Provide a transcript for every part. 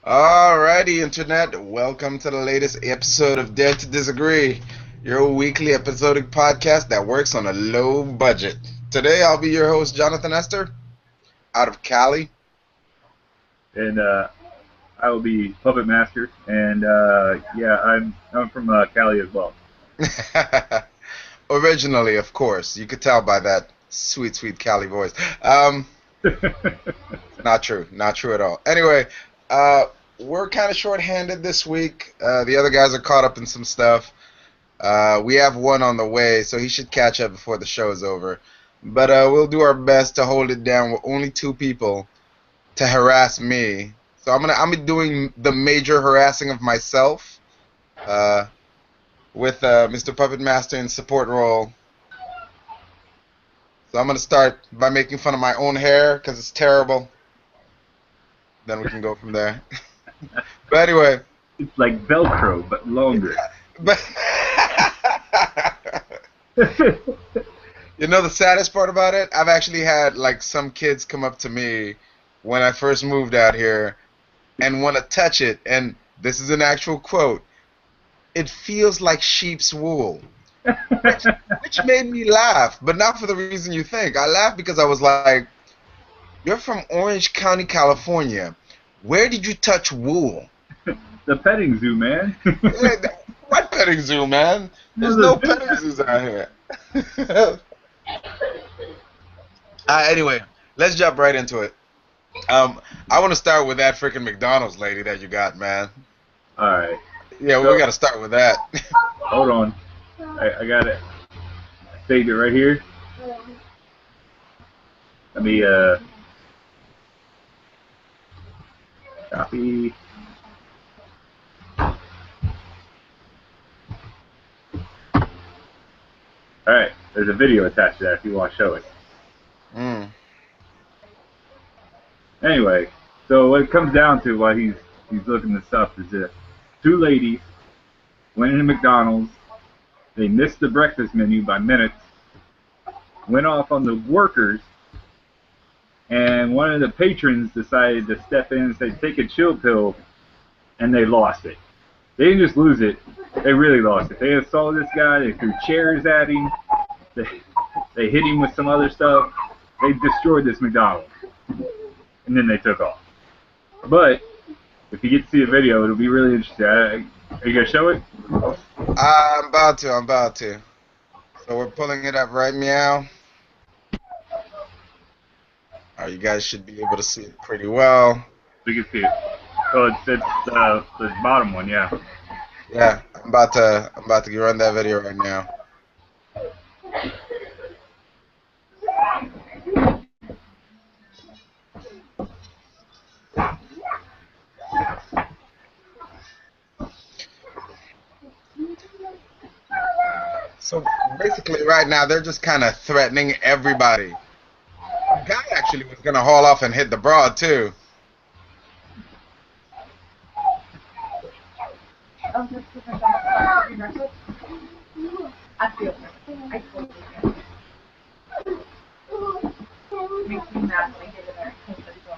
Alrighty, Internet. Welcome to the latest episode of Dare to Disagree, your weekly episodic podcast that works on a low budget. Today, I'll be your host, Jonathan Esther, out of Cali. And I will be Puppet Master. And yeah, I'm from Cali as well. Originally, of course. You could tell by that sweet, sweet Cali voice. Not true. Not true at all. Anyway, we're kind of short-handed this week. The other guys are caught up in some stuff. We have one on the way, so he should catch up before the show is over. But we'll do our best to hold it down with only two people to harass me. So I'm doing the major harassing of myself with Mr. Puppet Master in support role. So I'm gonna start by making fun of my own hair because it's terrible. Then we can go from there. But anyway, It's like Velcro, but longer. but you know the saddest part about it? I've actually had like some kids come up to me when I first moved out here and want to touch it, and this is an actual quote. It feels like sheep's wool, which made me laugh, but not for the reason you think. I laughed because I was like, "You're from Orange County, California. Where did you touch wool?" The petting zoo, man. What petting zoo, man? There's no petting zoos out here. Anyway, let's jump right into it. I want to start with that freaking McDonald's lady that you got, man. All right. Yeah, we got to start with that. Hold on. I got it. Saved it right here. Let me copy. All right. There's a video attached to that if you want to show it. Mm. Anyway, so what it comes down to while he's looking this up is that two ladies went into McDonald's. They missed the breakfast menu by minutes. Went off on the workers, and one of the patrons decided to step in and say, "Take a chill pill," and they lost it. They didn't just lose it; they really lost it. They assaulted this guy. They threw chairs at him. They hit him with some other stuff. They destroyed this McDonald's, and then they took off. But if you get to see a video, it'll be really interesting. Are you gonna show it? I'm about to. So we're pulling it up right meow. You guys should be able to see it pretty well. We can see it. Oh, it's the bottom one, yeah. Yeah, I'm about to run that video right now. So basically, right now they're just kind of threatening everybody. The guy actually was gonna haul off and hit the broad too.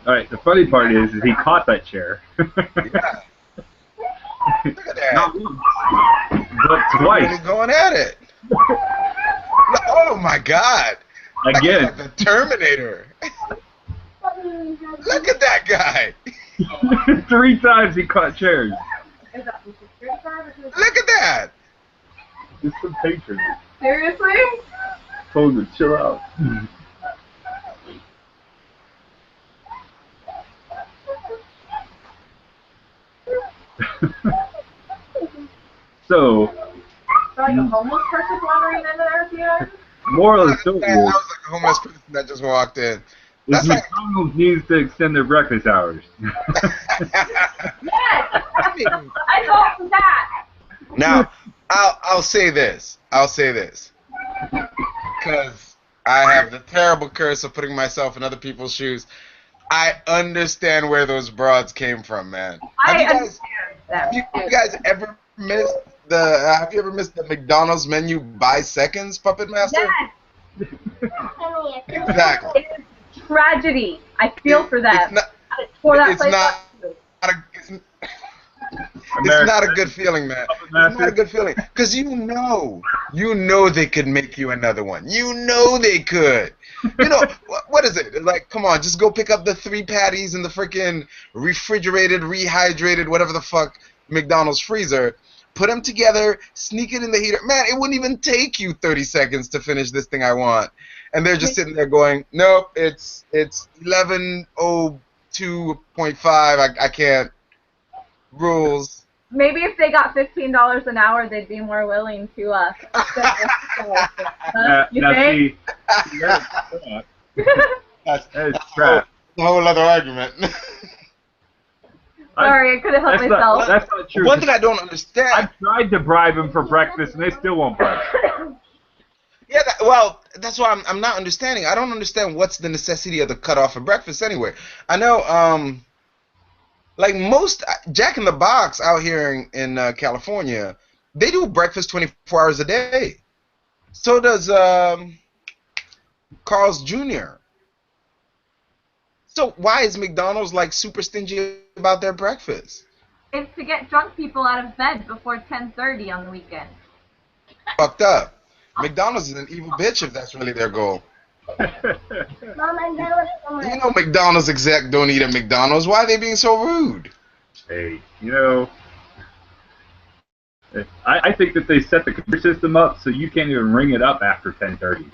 All right. The funny part is he caught that chair. Yeah, look at that. Not once, but Really twice. going at it. Oh my God! Again. Like the Terminator. Look at that guy. 3 times he caught chairs. Look at that. Just some patrons. Seriously? Told him to chill out. So, Like a homeless person wandering into there at the end? moral of the story That was is, like a homeless person that just walked in. That's like, McDonald's needs to extend their breakfast hours. Yes! I vote for that! now, I'll say this. Because I have the terrible curse of putting myself in other people's shoes. I understand where those broads came from, man. I Have understand that. you guys ever missed have you ever missed the McDonald's menu by seconds, Puppet Master? Yes! Exactly. It's tragedy. I feel for It's them. not, For that it's place. not It's not a good feeling, man. It's not a good feeling. Because you know they could make you another one. You know they could. You know, what is it? Like, come on, just go pick up the 3 patties in the freaking refrigerated, rehydrated, whatever the fuck, McDonald's freezer. Put them together, sneak it in the heater. Man, it wouldn't even take you 30 seconds to finish this thing I want. And they're just sitting there going, nope, it's 11:02.5. I can't. Rules. Maybe if they got $15 an hour, they'd be more willing to. You think? See, that's crap. A whole other argument. Sorry, I couldn't help myself. That's not true. One thing I don't understand. I've tried to bribe them for breakfast, and they still won't budge. Yeah, that's why I'm not understanding. I don't understand what's the necessity of the cutoff for breakfast anyway. I know, like most Jack in the Box out here in California, they do breakfast 24 hours a day. So does Carl's Jr. So why is McDonald's like super stingy about their breakfast? It's to get drunk people out of bed before 10:30 on the weekend. Fucked up. McDonald's is an evil bitch if that's really their goal. You know McDonald's exec don't eat at McDonald's. Why are they being so rude? Hey, you know, I think that they set the computer system up so you can't even ring it up after 10:30.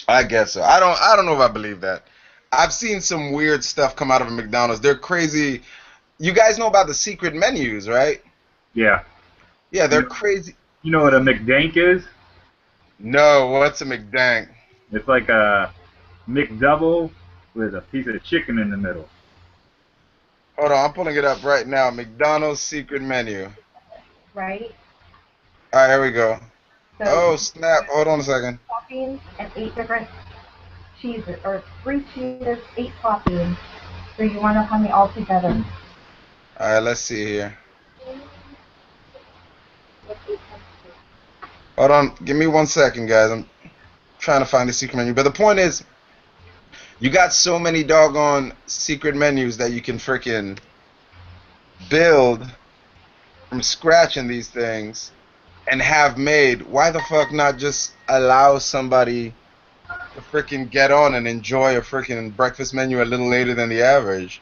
I guess so. I don't know if I believe that. I've seen some weird stuff come out of a McDonald's. They're crazy. You guys know about the secret menus, right? Yeah. Yeah, they're crazy. You know what a McDank is? No, what's a McDank? It's like a McDouble with a piece of chicken in the middle. Hold on, I'm pulling it up right now. McDonald's secret menu. Right? All right, here we go. So Oh, snap. Hold on a second. toppings and 8 different cheeses, or 3 cheeses, 8 toppings. So you want to know how many all together? All right, let's see here. Hold on. Give me 1 second, guys. I'm trying to find the secret menu. But the point is, you got so many doggone secret menus that you can freaking build from scratch in these things and have made. Why the fuck not just allow somebody to freaking get on and enjoy a freaking breakfast menu a little later than the average?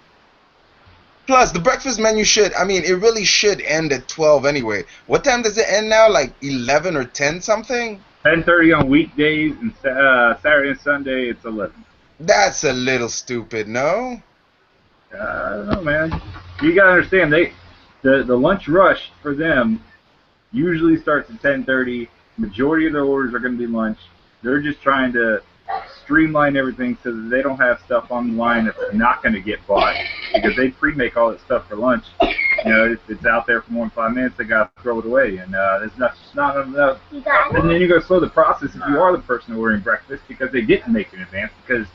Plus, the breakfast menu it really should end at 12 anyway. What time does it end now? Like 11 or 10 something? 10:30 on weekdays, and Saturday and Sunday it's 11. That's a little stupid, no? I don't know, man. You gotta understand, the lunch rush for them usually starts at 10:30. Majority of their orders are going to be lunch. They're just trying to streamline everything so that they don't have stuff on the line that's not going to get bought, because they pre-make all that stuff for lunch. You know, it's out there for more than 5 minutes. They got to throw it away, and there's not enough. And then you got to slow the process if you are the person ordering breakfast, because they didn't make it in advance, because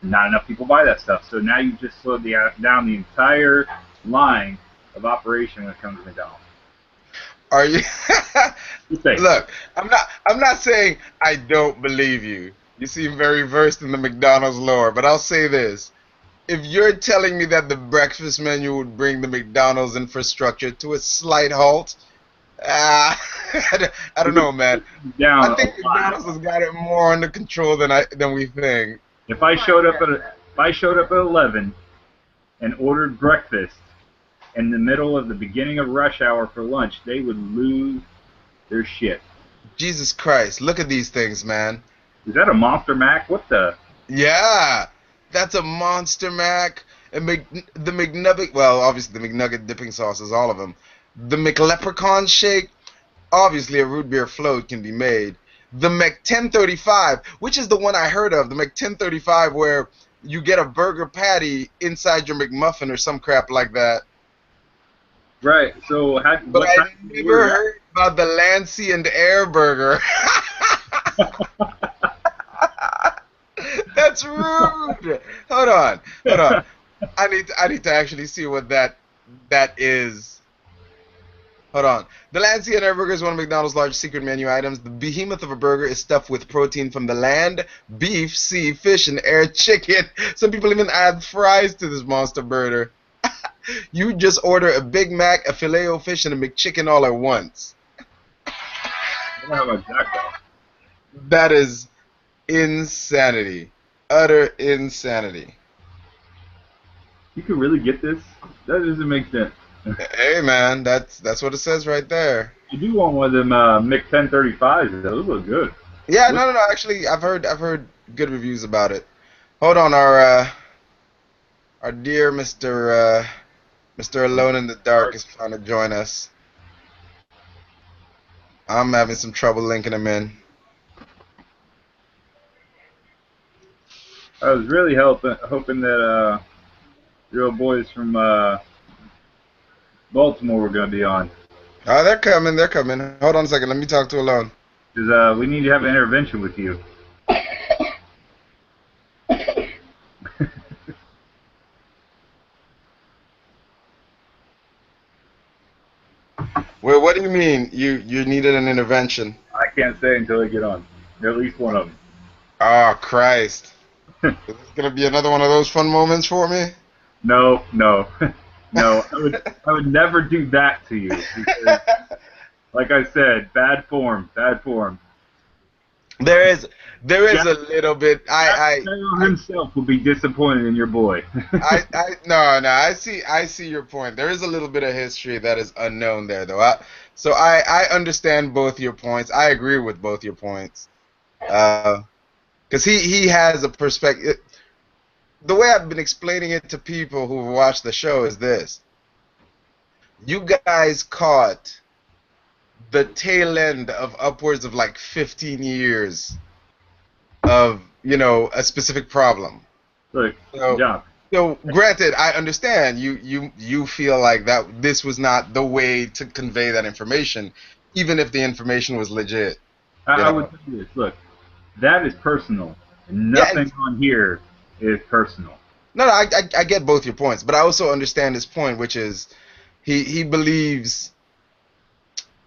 not enough people buy that stuff. So now you just slowed down the entire line of operation when it comes to McDonald's. Are you? Look, I'm not saying I don't believe you. You seem very versed in the McDonald's lore, but I'll say this. If you're telling me that the breakfast menu would bring the McDonald's infrastructure to a slight halt, I don't know, man. I think McDonald's has got it more under control than we think. If I showed up at 11 and ordered breakfast in the middle of the beginning of rush hour for lunch, they would lose their shit. Jesus Christ, look at these things, man. Is that a Monster Mac? What the? Yeah, that's a Monster Mac. And the McNugget, well, obviously the McNugget dipping sauces, all of them. The McLeprechaun shake, obviously a root beer float can be made. The Mc1035, which is the one I heard of, the Mc1035, where you get a burger patty inside your McMuffin or some crap like that. Right. So, but I never heard about the Lancy and Air burger. That's rude. Hold on. I need to actually see what that is. Hold on. The Lancy and Air burger is one of McDonald's largest secret menu items. The behemoth of a burger is stuffed with protein from the land, beef, sea, fish, and air chicken. Some people even add fries to this monster burger. You just order a Big Mac, a Filet-O-Fish, and a McChicken all at once. I don't know about Jack though. That is insanity. Utter insanity. You can really get this? That doesn't make sense. Hey man, that's what it says right there. I do want one of them Mick 1035s. Those look good. Yeah, no. Actually, I've heard good reviews about it. Hold on, our dear Mr. Alone in the Dark is trying to join us. I'm having some trouble linking him in. I was really hoping that your old boys from Baltimore were going to be on. Oh, they're coming. Hold on a second. Let me talk to Alone. Because we need to have an intervention with you. Well, what do you mean? You needed an intervention? I can't say until they get on. At least one of them. Oh, Christ. Is this going to be another one of those fun moments for me? No. No, I would never do that to you. Because, like I said, bad form. There is a little bit. I himself will be disappointed in your boy. No. I see your point. There is a little bit of history that is unknown there, though. So I understand both your points. I agree with both your points. Because he has a perspective. The way I've been explaining it to people who watch the show is this: you guys caught the tail end of upwards of like 15 years of, a specific problem. Look, good job. So granted, I understand you feel like that this was not the way to convey that information, even if the information was legit. I would tell you this. Look, that is personal. Nothing on here is personal. No, I get both your points, but I also understand his point, which is he believes.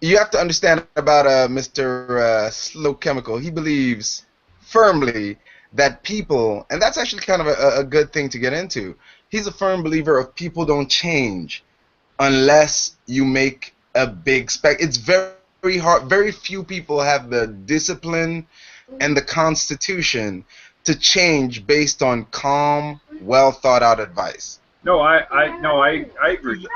You have to understand about Mr. Slow Chemical. He believes firmly that people, and that's actually kind of a good thing to get into. He's a firm believer of people don't change unless you make a big spec. It's very hard. Very few people have the discipline and the constitution to change based on calm, well thought out advice. No, I agree.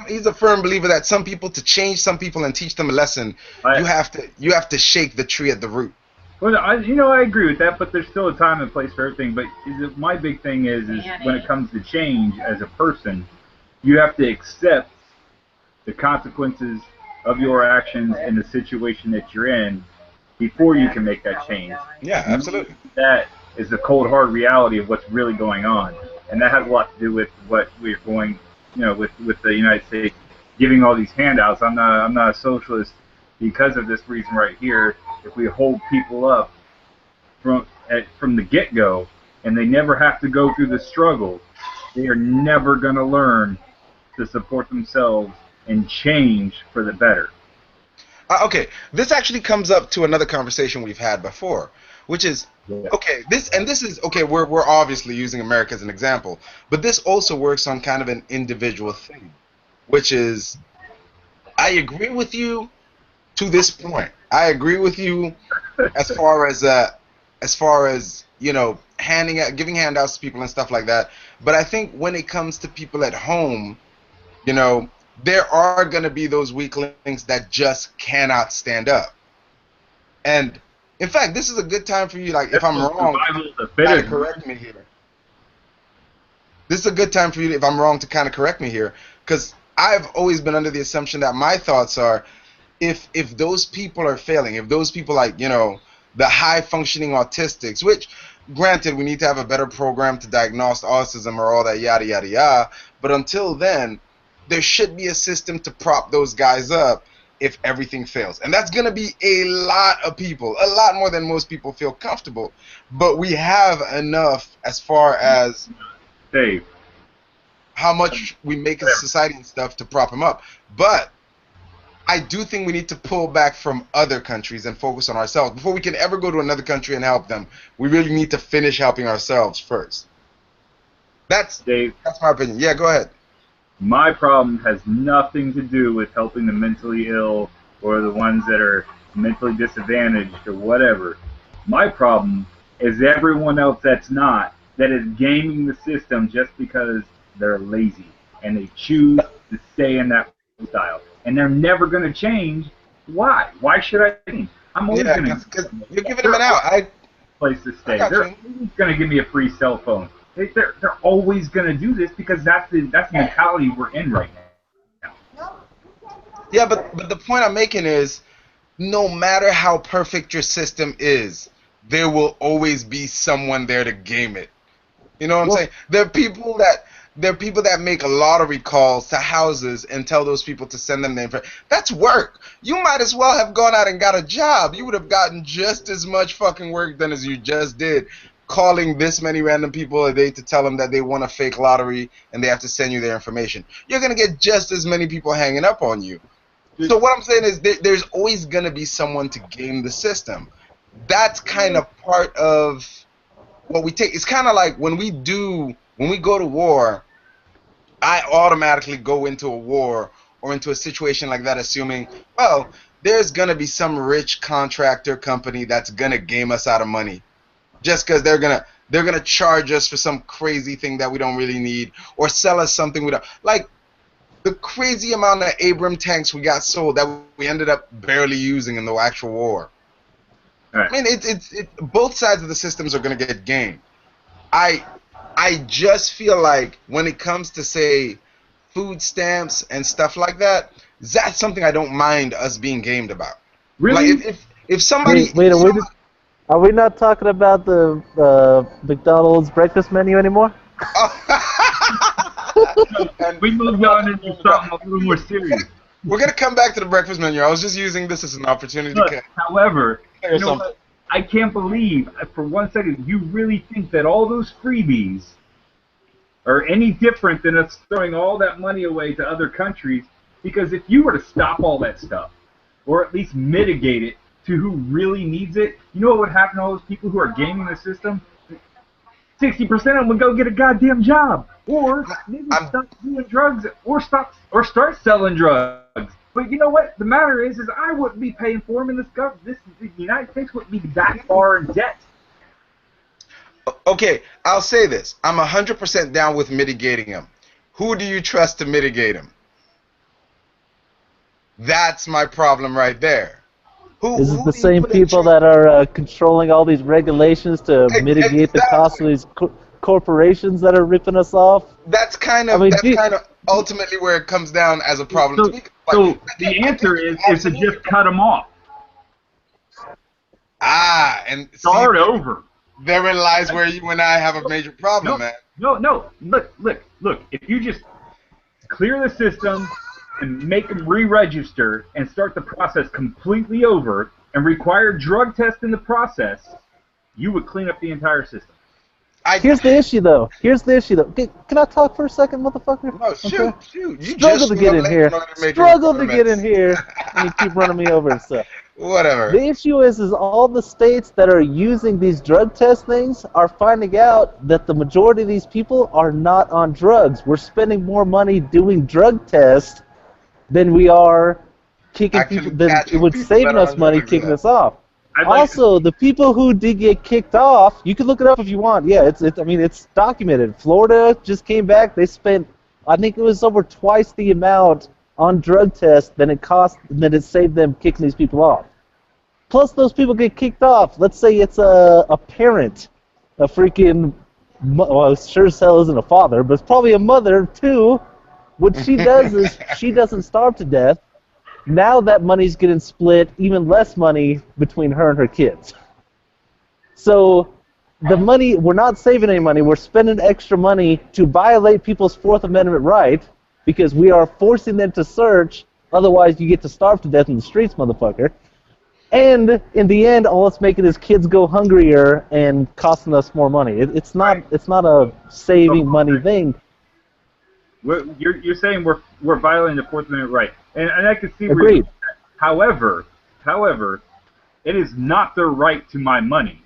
He's a firm believer that some people, to change some people and teach them a lesson, you have to shake the tree at the root. Well, I agree with that, but there's still a time and place for everything. But my big thing is when it comes to change as a person, you have to accept the consequences of your actions in the situation that you're in before you can make that change. Yeah, absolutely. That is the cold hard reality of what's really going on. And that has a lot to do with what we're going, with the United States giving all these handouts. I'm not a socialist because of this reason right here. If we hold people up from the get-go, and they never have to go through the struggle, they are never going to learn to support themselves and change for the better. Okay, this actually comes up to another conversation we've had before, which is, okay, this is, okay, we're obviously using America as an example, but this also works on kind of an individual thing, which is, I agree with you to this point. I agree with you as far as giving handouts to people and stuff like that, but I think when it comes to people at home, there are going to be those weaklings that just cannot stand up. And in fact, this is a good time for you, like, if I'm wrong, to kind of correct me here. This is a good time for you, if I'm wrong, to kind of correct me here, because I've always been under the assumption that my thoughts are, if those people are failing, if those people, like, the high-functioning autistics, which, granted, we need to have a better program to diagnose autism or all that yada, yada, yada, but until then, there should be a system to prop those guys up if everything fails. And that's going to be a lot of people, a lot more than most people feel comfortable. But we have enough as far as Dave, how much we make in society and stuff to prop them up. But I do think we need to pull back from other countries and focus on ourselves. Before we can ever go to another country and help them, we really need to finish helping ourselves first. That's my opinion. Yeah, go ahead. My problem has nothing to do with helping the mentally ill or the ones that are mentally disadvantaged or whatever. My problem is everyone else that's not, that is gaming the system just because they're lazy and they choose to stay in that style. And they're never going to change. Why? Why should I change? I'm always Yeah, going because to you're giving them an out. place to I stay. got They're you. always going to give me a free cell phone. They're always going to do this because that's the mentality we're in right now. Yeah, but the point I'm making is, no matter how perfect your system is, there will always be someone there to game it. You know what I'm saying? There are people that make lottery calls to houses and tell those people to send them the information. That's work. You might as well have gone out and got a job. You would have gotten just as much fucking work done as you just did, calling this many random people a day to tell them that they won a fake lottery and they have to send you their information. You're gonna get just as many people hanging up on you. So what I'm saying is there's always gonna be someone to game the system. That's kind of part of what we take. It's kind of like when we go to war, I automatically go into a war or into a situation like that assuming, well, there's going to be some rich contractor company that's going to game us out of money just because they're going to charge us for some crazy thing that we don't really need or sell us something we don't like. The crazy amount of Abram tanks we got sold that we ended up barely using in the actual war. Right. I mean, both sides of the systems are going to get gamed. I just feel like when it comes to, say, food stamps and stuff like that, that's something I don't mind us being gamed about. Really? Like if somebody Wait, are we not talking about the McDonald's breakfast menu anymore? And we moved on into something a little more serious. We're gonna come back to the breakfast menu. I was just using this as an opportunity Look, to however, or you know something. what? I can't believe, for one second, you really think that all those freebies are any different than us throwing all that money away to other countries, because if you were to stop all that stuff, or at least mitigate it to who really needs it, you know what would happen to all those people who are gaming the system? 60% of them would go get a goddamn job, or maybe stop doing drugs, or start selling drugs. But you know what? The matter is I wouldn't be paying for them, and the United States wouldn't be that far in debt. Okay, I'll say this. I'm 100% down with mitigating them. Who do you trust to mitigate them? That's my problem right there. Is it Who the do you same put in people charge? that are controlling all these regulations to mitigate the cost of these corporations that are ripping us off? That's kind of ultimately where it comes down as a problem to me. So the answer is to just cut them off. And Start over. Therein lies where you and I have a major problem, man. No. Look. If you just clear the system and make them re-register and start the process completely over and require drug tests in the process, you would clean up the entire system. Here's the issue, though. Can I talk for a second, motherfucker? No, shoot. Okay. Struggle to get in here. And you keep running me over and stuff. Whatever. The issue is all the states that are using these drug test things are finding out that the majority of these people are not on drugs. We're spending more money doing drug tests than we are kicking people. It would saving us money kicking us off. Also, the people who did get kicked off, you can look it up if you want. Yeah, it's documented. Florida just came back. They spent, I think it was over twice the amount on drug tests than it saved them kicking these people off. Plus, those people get kicked off. Let's say it's a parent, a freaking, well, sure as hell isn't a father, but it's probably a mother too. What she does is she doesn't starve to death. Now that money's getting split, even less money between her and her kids. So the money, we're not saving any money. We're spending extra money to violate people's Fourth Amendment right because we are forcing them to search. Otherwise, you get to starve to death in the streets, motherfucker. And in the end, all it's making is kids go hungrier and costing us more money. It's not a saving money thing. You're saying we're violating the Fourth Amendment right, and I can see. Agreed. However, it is not their right to my money.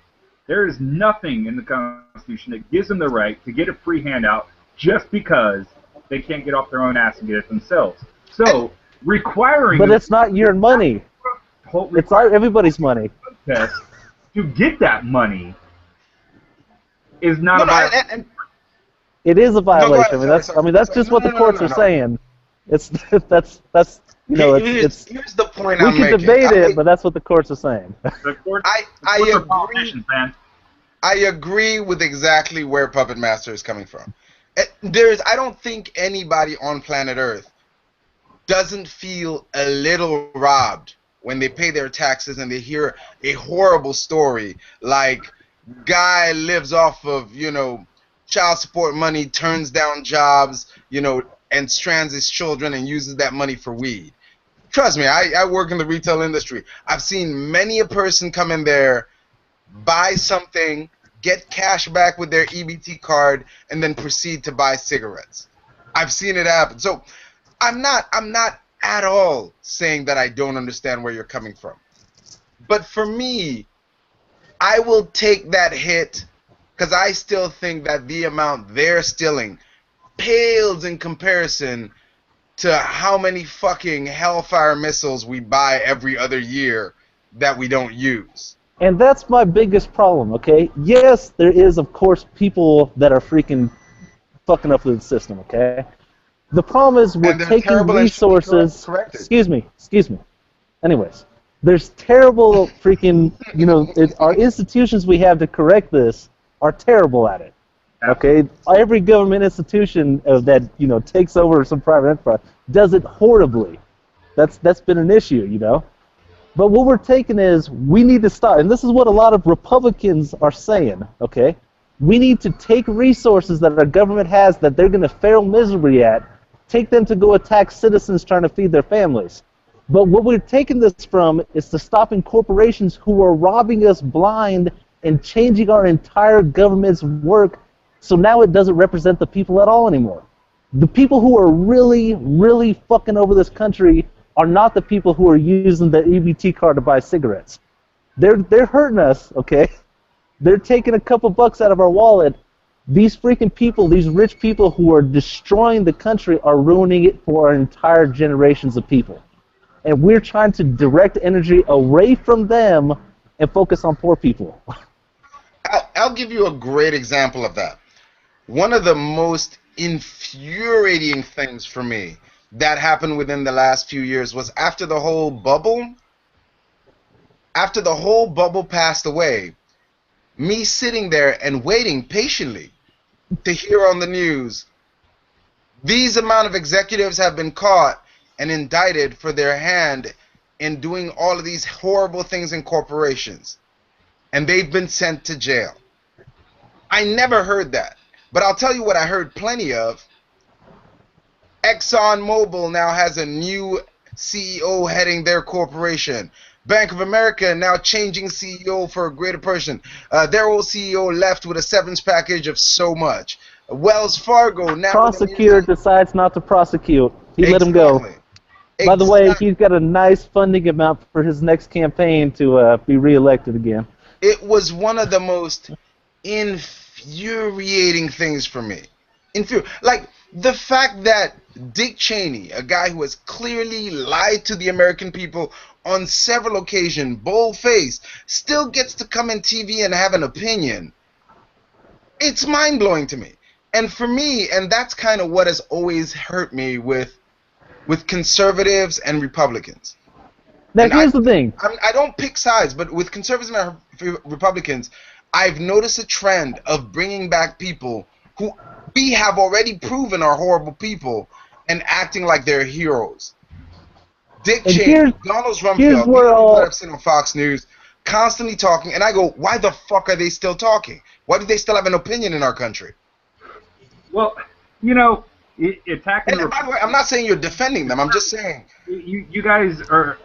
There is nothing in the Constitution that gives them the right to get a free handout just because they can't get off their own ass and get it themselves. So requiring But it's not your money. It's not everybody's money. test to get that money is not No, a no, violation. It is a go ahead, violation. I mean, that's sorry. just what the courts are saying. It's that's you know, it's Here's the point we I'm can making. debate it, but that's what the courts are saying. The courts, I the courts are agree. politicians, man. I agree with exactly where Puppet Master is coming from. I don't think anybody on planet Earth doesn't feel a little robbed when they pay their taxes and they hear a horrible story like guy lives off of, child support money, turns down jobs, and strands his children and uses that money for weed. Trust me, I work in the retail industry. I've seen many a person come in there, buy something, get cash back with their EBT card, and then proceed to buy cigarettes. I've seen it happen. So I'm not at all saying that I don't understand where you're coming from. But for me, I will take that hit because I still think that the amount they're stealing pales in comparison to how many fucking Hellfire missiles we buy every other year that we don't use. And that's my biggest problem, okay? Yes, there is, of course, people that are freaking fucking up the system, okay? The problem is we're taking resources... Excuse me. Anyways, there's terrible freaking, our institutions we have to correct this are terrible at it, okay? Every government institution that, takes over some private enterprise does it horribly. That's been an issue, But what we're taking is we need to stop, and this is what a lot of Republicans are saying, okay? We need to take resources that our government has that they're going to fail miserably at, take them to go attack citizens trying to feed their families. But what we're taking this from is to stopping corporations who are robbing us blind and changing our entire government's work so now it doesn't represent the people at all anymore. The people who are really, really fucking over this country are not the people who are using the EBT card to buy cigarettes. They're hurting us, okay? They're taking a couple bucks out of our wallet. These freaking people, these rich people who are destroying the country are ruining it for our entire generations of people. And we're trying to direct energy away from them and focus on poor people. I'll give you a great example of that. One of the most infuriating things for me that happened within the last few years was after the whole bubble passed away, me sitting there and waiting patiently to hear on the news, these amount of executives have been caught and indicted for their hand in doing all of these horrible things in corporations, and they've been sent to jail. I never heard that, but I'll tell you what I heard plenty of. ExxonMobil now has a new CEO heading their corporation. Bank of America now changing CEO for a greater person. Their old CEO left with a severance package of so much. Wells Fargo now... Prosecutor decides not to prosecute. He let him go. By the way, he's got a nice funding amount for his next campaign to be reelected again. It was one of the most infuriating things for me. Like, the fact that Dick Cheney, a guy who has clearly lied to the American people on several occasions, bold-faced, still gets to come in TV and have an opinion. It's mind-blowing to me. And for me, and that's kind of what has always hurt me with conservatives and Republicans. Now, here's the thing. I don't pick sides, but with conservatives and Republicans, I've noticed a trend of bringing back people who we have already proven are horrible people and acting like they're heroes. Dick Cheney, Donald Rumsfeld, people that I've seen on Fox News, constantly talking, and I go, why the fuck are they still talking? Why do they still have an opinion in our country? Well, attacking... And by the way, I'm not saying you're defending them, I'm just saying... You guys are...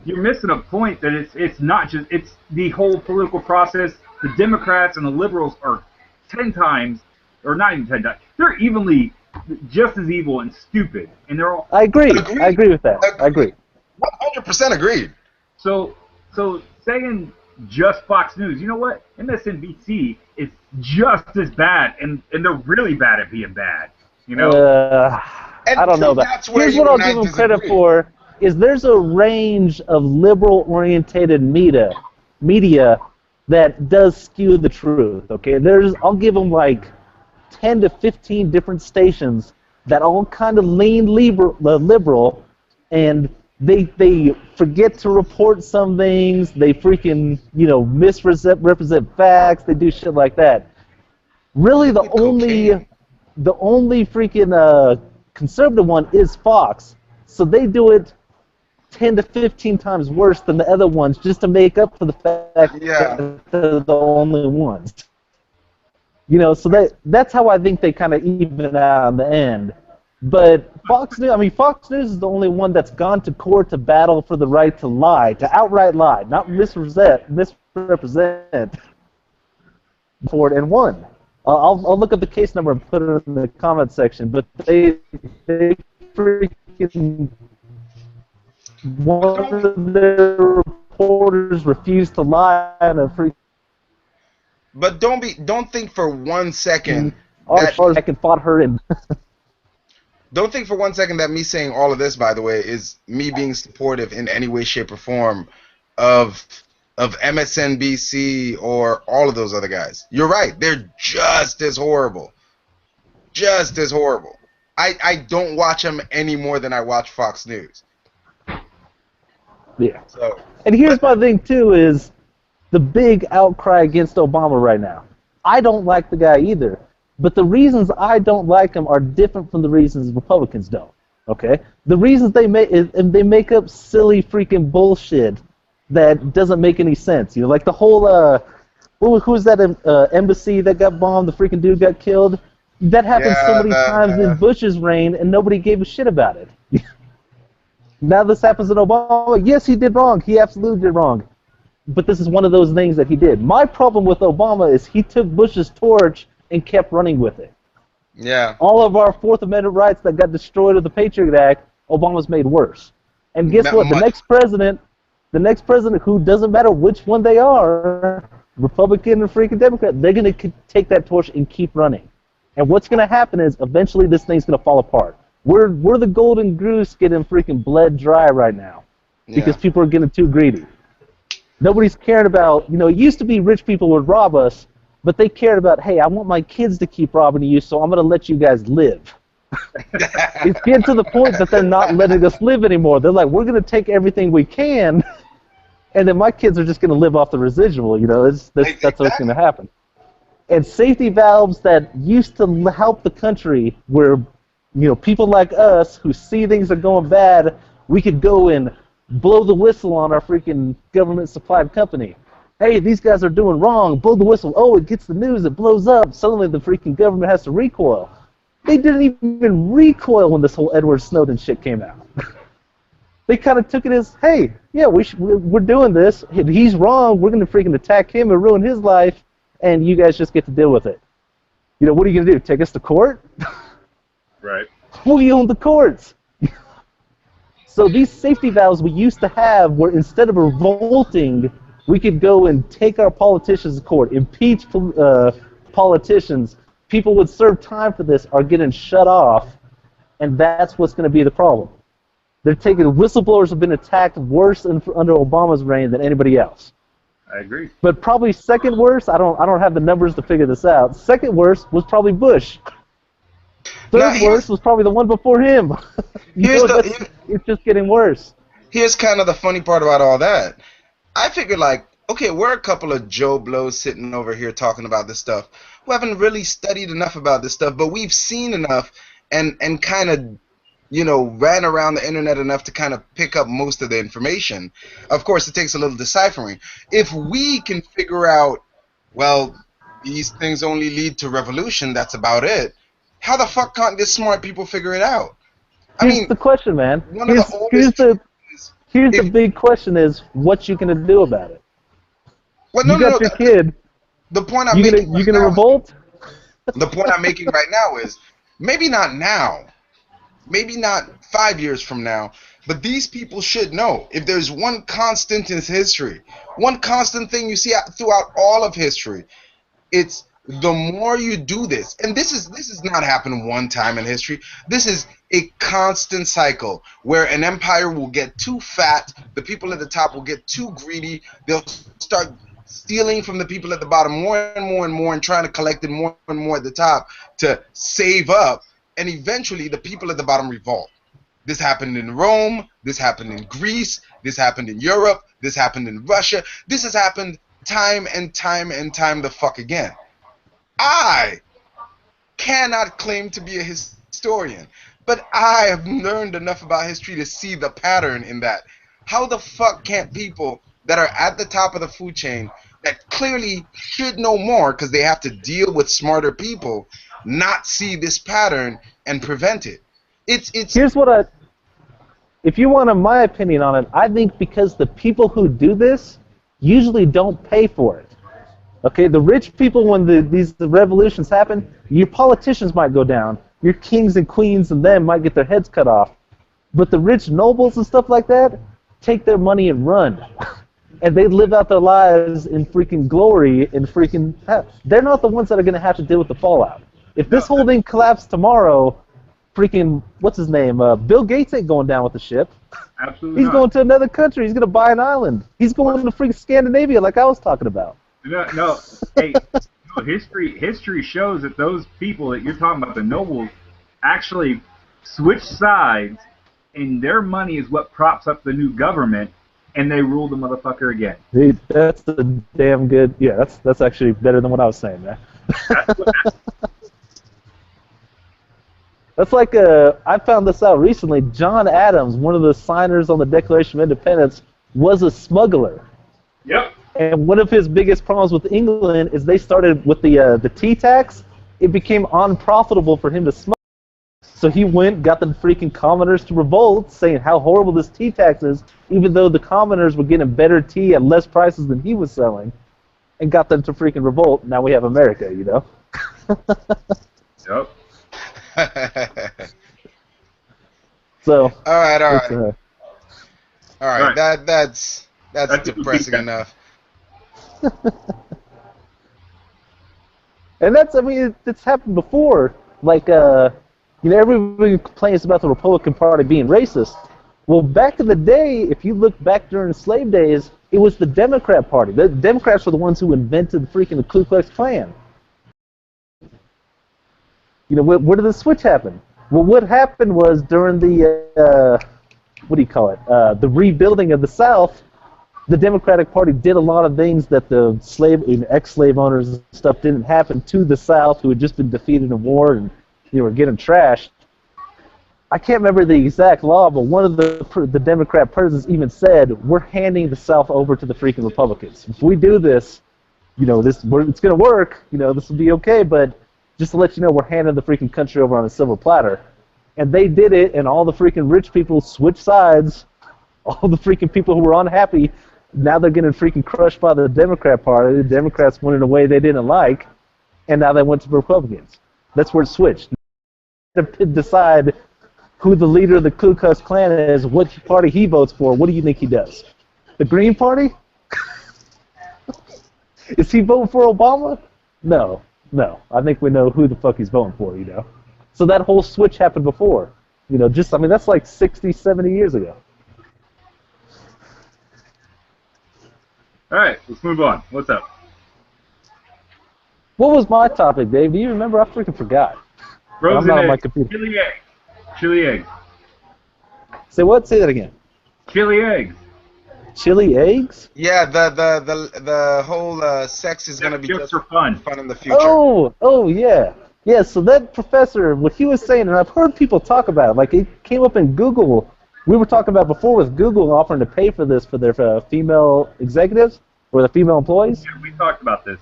You're missing a point that it's not just... It's the whole political process. The Democrats and the liberals are 10 times... Or not even 10 times. They're evenly just as evil and stupid. And they're all... I agree. I agree with that. I agree. 100% agreed. So saying just Fox News, you know what? MSNBC is just as bad, and they're really bad at being bad. You know, And I don't know that. that's where Here's you what I'll and I give them credit disagree. for: is there's a range of liberal-orientated media that does skew the truth. Okay, I'll give them like 10 to 15 different stations that all kind of lean liberal, and they forget to report some things. They freaking misrepresent facts. They do shit like that. Really, the Cocaine. only freaking conservative one is Fox. So they do it 10 to 15 times worse than the other ones just to make up for the fact Yeah. that they're the only ones. So that's how I think they kind of even out in the end. But Fox News is the only one that's gone to court to battle for the right to lie, to outright lie, not misrepresent for it, and won. I'll look up the case number and put it in the comment section. But they freaking, one of their reporters refused to lie on a freaking But don't think for 1 second I can fought her in. don't think for 1 second that me saying all of this, by the way, is me being supportive in any way, shape, or form of MSNBC or all of those other guys. You're right. They're just as horrible. Just as horrible. I don't watch them any more than I watch Fox News. Yeah. So, And here's my thing too: is the big outcry against Obama right now. I don't like the guy either, but the reasons I don't like him are different from the reasons Republicans don't. Okay, the reasons they make up silly freaking bullshit that doesn't make any sense. Like the whole who's that embassy that got bombed? The freaking dude got killed. That happened so many times in Bush's reign, and nobody gave a shit about it. Now this happens in Obama. Yes, he did wrong. He absolutely did wrong. But this is one of those things that he did. My problem with Obama is he took Bush's torch and kept running with it. yeah. All of our Fourth Amendment rights that got destroyed with the Patriot Act, Obama's made worse. And guess what? The next president, who doesn't matter which one they are, Republican or freaking Democrat, they're going to take that torch and keep running. And what's going to happen is eventually this thing's going to fall apart. We're the golden goose getting freaking bled dry right now because people are getting too greedy. Nobody's caring about, it used to be rich people would rob us, but they cared about, hey, I want my kids to keep robbing you, so I'm going to let you guys live. It's getting to the point that they're not letting us live anymore. They're like, we're going to take everything we can, and then my kids are just going to live off the residual. That's what's going to happen. And safety valves that used to help the country where, people like us who see things are going bad, we could go and blow the whistle on our freaking government-supplied company. Hey, these guys are doing wrong. Blow the whistle. Oh, it gets the news. It blows up. Suddenly the freaking government has to recoil. They didn't even recoil when this whole Edward Snowden shit came out. They kind of took it as, hey, yeah, we're doing this. He's wrong. We're going to freaking attack him and ruin his life, and you guys just get to deal with it. What are you going to do? Take us to court? right. We own the courts. So these safety valves we used to have where instead of revolting, we could go and take our politicians to court, impeach politicians. People would serve time for this are getting shut off, and that's what's going to be the problem. They're taking whistleblowers have been attacked worse under Obama's reign than anybody else. I agree. But probably second worst, I don't have the numbers to figure this out. Second worst was probably Bush. Third worst was probably the one before him. It's just getting worse. Here's kind of the funny part about all that. I figured, okay, we're a couple of Joe Blows sitting over here talking about this stuff who haven't really studied enough about this stuff, but we've seen enough and kind of, ran around the internet enough to kind of pick up most of the information. Of course, it takes a little deciphering. If we can figure out, well, these things only lead to revolution, that's about it, how the fuck can't these smart people figure it out? Here's the question, man. Here's the big question is, what you gonna do about it? Well, you got your kid. The point I'm making you gonna revolt? The point I'm making right now is maybe not now, maybe not 5 years from now, but these people should know. If there's one constant in history, one constant thing you see throughout all of history, it's the more you do this, and this is not happened one time in history. This is a constant cycle where an empire will get too fat, the people at the top will get too greedy, they'll start stealing from the people at the bottom more and more and more and trying to collect it more and more at the top to save up, and eventually the people at the bottom revolt. This happened in Rome, this happened in Greece, this happened in Europe, this happened in Russia, this has happened time and time and time the fuck again. I cannot claim to be a historian, but I have learned enough about history to see the pattern in that. How the fuck can't people that are at the top of the food chain, that clearly should know more because they have to deal with smarter people, not see this pattern and prevent it? It's Here's what if you want my opinion on it, I think because the people who do this usually don't pay for it. Okay, the rich people, when these revolutions happen, your politicians might go down, your kings and queens and them might get their heads cut off, but the rich nobles and stuff like that take their money and run, and they live out their lives in freaking glory and freaking. They're not the ones that are going to have to deal with the fallout. If this whole thing collapsed tomorrow, freaking what's his name? Bill Gates ain't going down with the ship. Absolutely. He's going to another country. He's going to buy an island. He's going to freaking Scandinavia, like I was talking about. No. Hey, no, history shows that those people that you're talking about, the nobles, actually switch sides, and their money is what props up the new government, and they rule the motherfucker again. Dude, that's a damn good. Yeah, that's actually better than what I was saying, man. That's like I found this out recently. John Adams, one of the signers on the Declaration of Independence, was a smuggler. Yep. And one of his biggest problems with England is they started with the tea tax. It became unprofitable for him to smuggle. So he went, got the freaking commoners to revolt, saying how horrible this tea tax is, even though the commoners were getting better tea at less prices than he was selling, and got them to freaking revolt. Now we have America, you know? Yep. So. All right. All right. That's depressing enough. And that's, I mean, it's happened before. Like, everybody complains about the Republican Party being racist. Well, back in the day, if you look back during slave days, it was the Democrat Party. The Democrats were the ones who invented the Ku Klux Klan. Where did the switch happen? Well, what happened was during the, the rebuilding of the South, the Democratic Party did a lot of things that the ex-slave owners and stuff didn't happen to the South, who had just been defeated in war and were getting trashed. I can't remember the exact law, but one of the Democrat presidents even said, "We're handing the South over to the freaking Republicans. If we do this, it's going to work. This will be okay. But just to let you know, we're handing the freaking country over on a silver platter." And they did it, and all the freaking rich people switched sides. All the freaking people who were unhappy. Now they're getting freaking crushed by the Democrat Party. The Democrats went in a way they didn't like, and now they went to the Republicans. That's where it switched. To decide who the leader of the Ku Klux Klan is, what party he votes for. What do you think he does? The Green Party? Is he voting for Obama? No. I think we know who the fuck he's voting for, So that whole switch happened before. That's like 60, 70 years ago. All right, let's move on. What's up? What was my topic, Dave? Do you remember? I freaking forgot. Frozen I'm not on my eggs. computer. Chili eggs. Say what? Say that again. Chili eggs. Chili eggs? Yeah, the whole sex is gonna be just for fun in the future. Oh yeah. Yeah, so that professor, what he was saying, and I've heard people talk about it, like it came up in Google. We were talking about before with Google offering to pay for this for their female executives or the female employees. Yeah, we talked about this.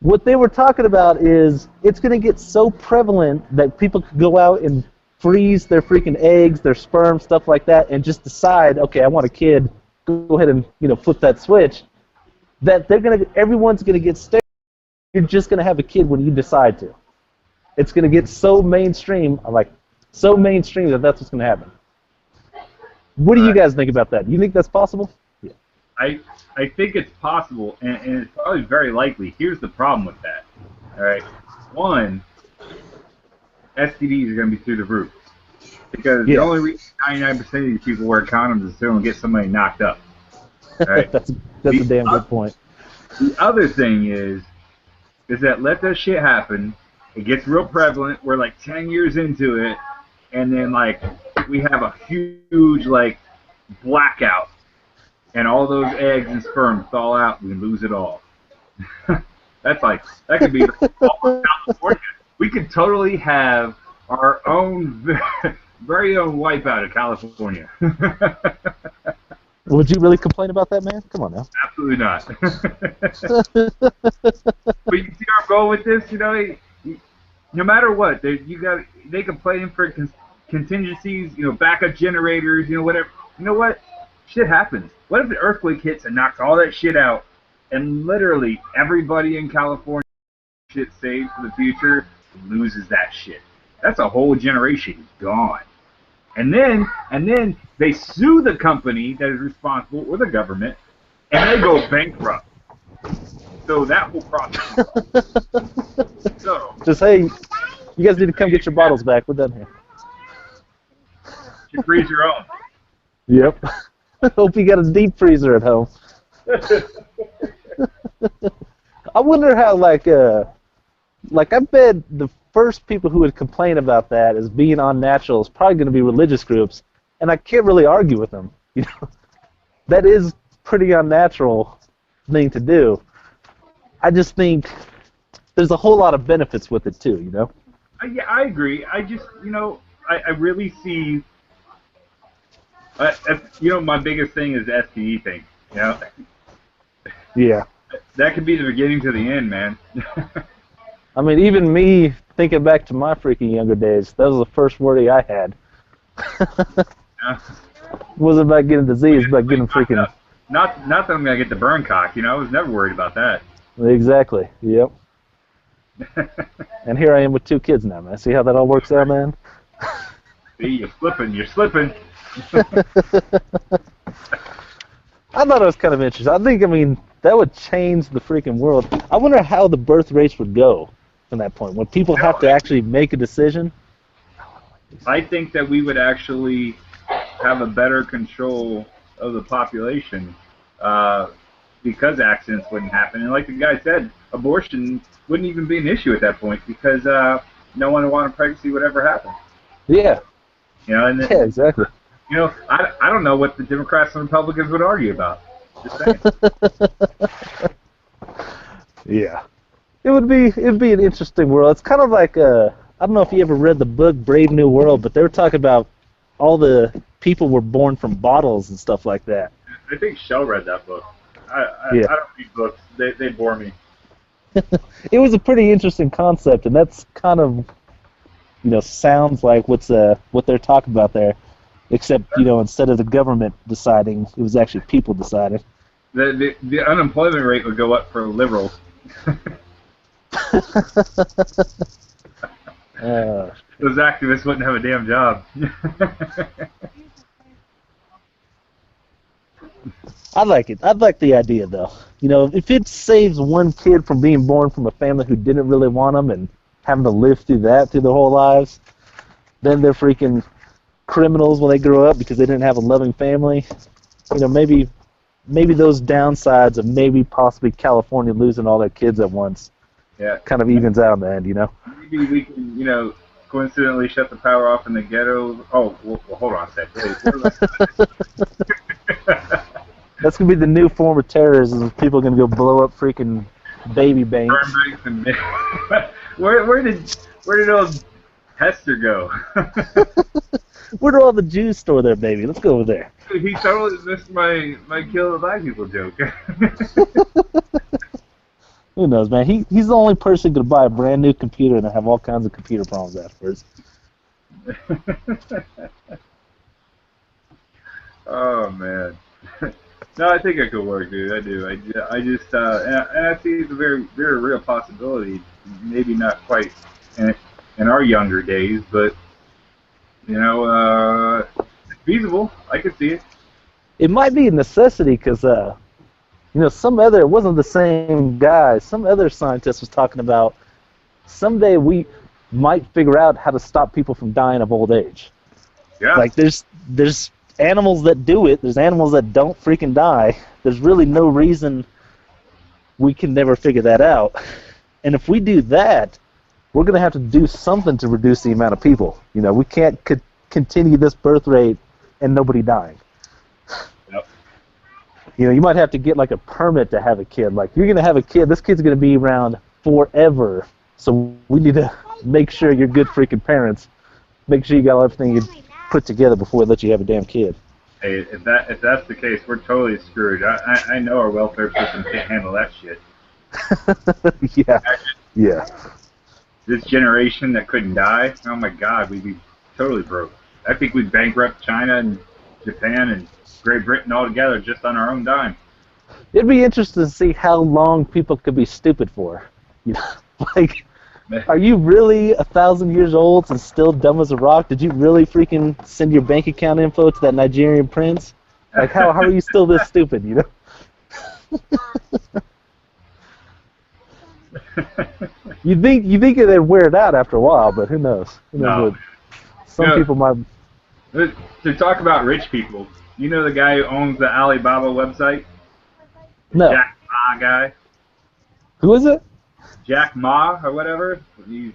What they were talking about is it's going to get so prevalent that people could go out and freeze their freaking eggs, their sperm, stuff like that, and just decide, okay, I want a kid. Go ahead and flip that switch. That everyone's going to get sterile. You're just going to have a kid when you decide to. It's going to get so mainstream, that that's what's going to happen. What do you guys think about that? You think that's possible? Yeah. I think it's possible, and it's probably very likely. Here's the problem with that. All right. One, STDs are going to be through the roof. Because the only reason 99% of these people wear condoms is so they don't get somebody knocked up. All right? that's a damn good point. The other thing is that let that shit happen. It gets real prevalent. We're like 10 years into it, and then like we have a huge like blackout, and all those eggs and sperm thaw out, and we lose it all. That could be all of California. We could totally have our own very own wipeout of California. Would you really complain about that, man? Come on now. Absolutely not. But you see where I'm going with this? You know, no matter what, they can plan for contingencies, you know, backup generators, you know, whatever. You know what? Shit happens. What if an earthquake hits and knocks all that shit out, and literally everybody in California shit saved for the future loses that shit? That's a whole generation gone. And then they sue the company that is responsible, or the government, and they go bankrupt. So that will process. So just hey, you guys need to come get your bottles back. We're done here. You freeze your own. Yep. Hope you got a deep freezer at home. I wonder how like I bet the first people who would complain about that as being unnatural is probably going to be religious groups, and I can't really argue with them. You know, that is pretty unnatural thing to do. I just think there's a whole lot of benefits with it too. You know. Yeah, I agree. I just, you know, I really see. You know, my biggest thing is the STD thing. You know. Yeah. That could be the beginning to the end, man. I mean, even me thinking back to my freaking younger days, that was the first worry I had. Yeah. It wasn't about getting disease, but about getting freaking... Not that I'm going to get the burn cock, you know, I was never worried about that. Exactly, yep. And here I am with 2 kids now, man. See how that all works out, man? See, you're slipping. I thought it was kind of interesting. I mean, that would change the freaking world. I wonder how the birth rates would go from that point, when people have to actually make a decision. I think that we would actually have a better control of the population because accidents wouldn't happen. And like the guy said, abortion wouldn't even be an issue at that point because no one would want a pregnancy would ever happen. Yeah. You know, and yeah, exactly. You know, I don't know what the Democrats and Republicans would argue about. Just saying. Yeah. It'd be an interesting world. It's kind of like I don't know if you ever read the book Brave New World, but they were talking about all the people were born from bottles and stuff like that. I think Shell read that book. I don't read books. They bore me. It was a pretty interesting concept, and that's kind of, you know, sounds like what they're talking about there, except, you know, instead of the government deciding, it was actually people deciding. The unemployment rate would go up for liberals. Those activists wouldn't have a damn job. I like it. I'd like the idea, though. You know, if it saves one kid from being born from a family who didn't really want them and having to live through that through their whole lives, then they're freaking criminals when they grow up because they didn't have a loving family. You know, maybe those downsides of maybe possibly California losing all their kids at once kind of evens out in the end, you know? Maybe we can, you know, coincidentally shut the power off in the ghetto. Oh, well hold on a sec. That's going to be the new form of terrorism. People are going to go blow up freaking baby banks. Where did old Hester go? Where do all the Jews store their baby? Let's go over there. He totally missed my kill the black people joke. Who knows, man? He's the only person going to buy a brand new computer and have all kinds of computer problems afterwards. Oh, man. No, I think it could work, dude. I do. I just, and I see it's a very, very real possibility. Maybe not quite in our younger days, but, you know, it's feasible. I could see it. It might be a necessity because, you know, it wasn't the same guy. Some other scientist was talking about someday we might figure out how to stop people from dying of old age. Yeah. Like there's animals that do it. There's animals that don't freaking die. There's really no reason we can never figure that out. And if we do that, we're going to have to do something to reduce the amount of people. You know, we can't continue this birth rate and nobody dying. Yep. You know, you might have to get like a permit to have a kid. Like, you're going to have a kid, this kid's going to be around forever. So we need to make sure you're good freaking parents. Make sure you got everything you put together before we let you have a damn kid. Hey, if that's the case, we're totally screwed. I know our welfare system can't handle that shit. Yeah. Yeah. This generation that couldn't die, oh my God, we'd be totally broke. I think we'd bankrupt China and Japan and Great Britain all together just on our own dime. It'd be interesting to see how long people could be stupid for. You know, like, are you really 1,000 years old and still dumb as a rock? Did you really freaking send your bank account info to that Nigerian prince? Like, how are you still this stupid, you know? You think it'd wear it out after a while, but who knows? Who knows No. Some people might. To talk about rich people, you know the guy who owns the Alibaba website? No. Jack Ma guy? Who is it? Jack Ma or whatever. I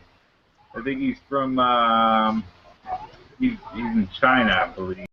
think he's from he's in China, I believe.